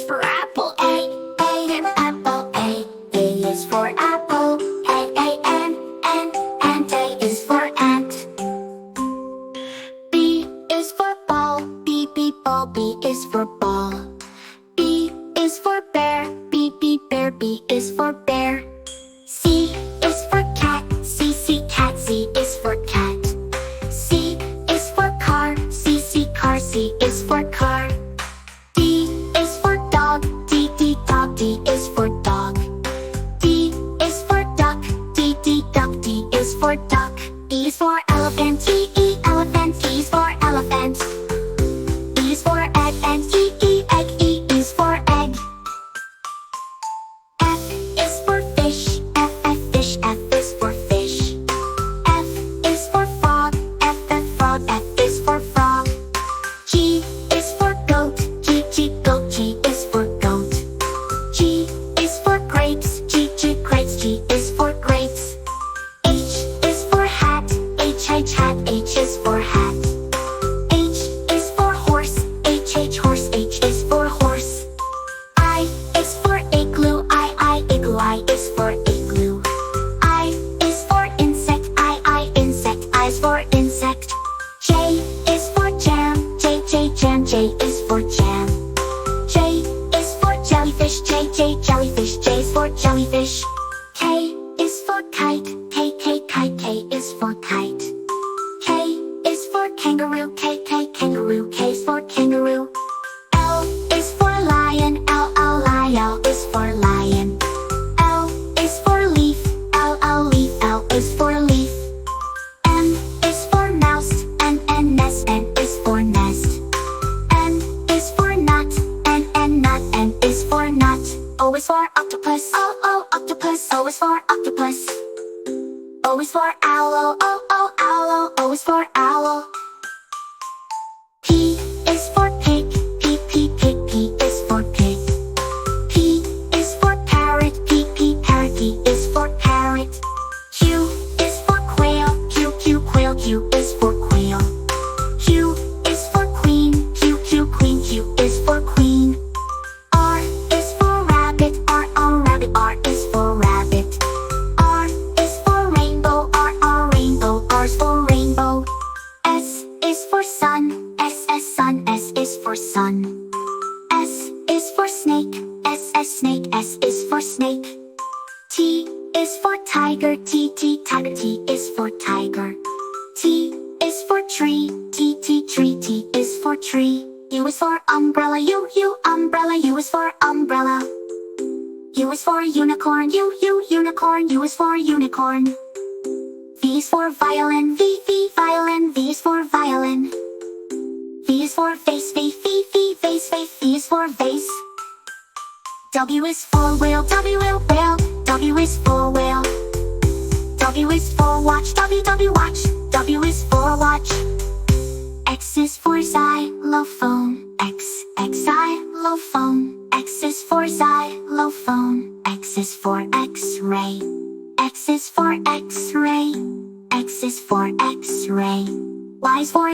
is for apple. A, apple. A is for apple. And A is for ant. B is for ball. Ball. B is for ball. B is for bear. Bear. B is for bear. C is for cat. Cat. C is for cat. C is for car. Car. C is for car. D is for dog. Dog. D is for dog. D is for duck. Duck. D is for duck. E is for elephant. Elephant. E is for elephant. E is for egg. Egg. E is for egg. F is for fish. Fish. F is for fish. F is for frog. Frog. F is for frog. G is for goat. Goat. G is for goat. G is for grapes. Grapes. G is for grapes. H is for hat. Hat. H is for hat. H is for horse. Horse. H is for horse. I is for igloo. Igloo. I is for igloo. I is for insect. Insect. I is for insect. J is for jam. Jam. J is for jam. J is for jellyfish. Jellyfish. J is for jellyfish. K is for kite. Kite. K is for kite. K is for kangaroo. Kangaroo. K is for kangaroo. L is for lion. L is for lion. L is for leaf. Leaf. L is for leaf. M is for mouse. Nest. N is for nest. N is for nut. Nut. N is for nut. O is for octopus. Octopus. O is for octopus. O is for owl. Owl. O is for owl. P is for pig. Pig. P is for pig. P is for parrot. Parrot. P is for parrot. Q is for quail. Quail. Q is for quail. Q is for queen. Queen. Q is for queen. R is for rabbit. Rabbit. R is for rabbit. R is for rainbow. Rainbow. R is for rainbow. S is for sun. Sun. S is for sun. S is for snake. Snake. S is for snake. T is for tiger. Tiger. T is for tiger. T is for tree. Tree. T is for tree. U is for umbrella. Umbrella. U is for umbrella. U is for unicorn. Unicorn. U is for unicorn. V is for violin. Violin. V is for violin. V is for face. Face. V is for vase. W is for whale. Whale. W is for whale. W is for watch. Watch. W is for watch. X is for xylophone. Xylophone. X is for xylophone. X is for X-ray. X is for X-ray. X is for X-ray. Y is for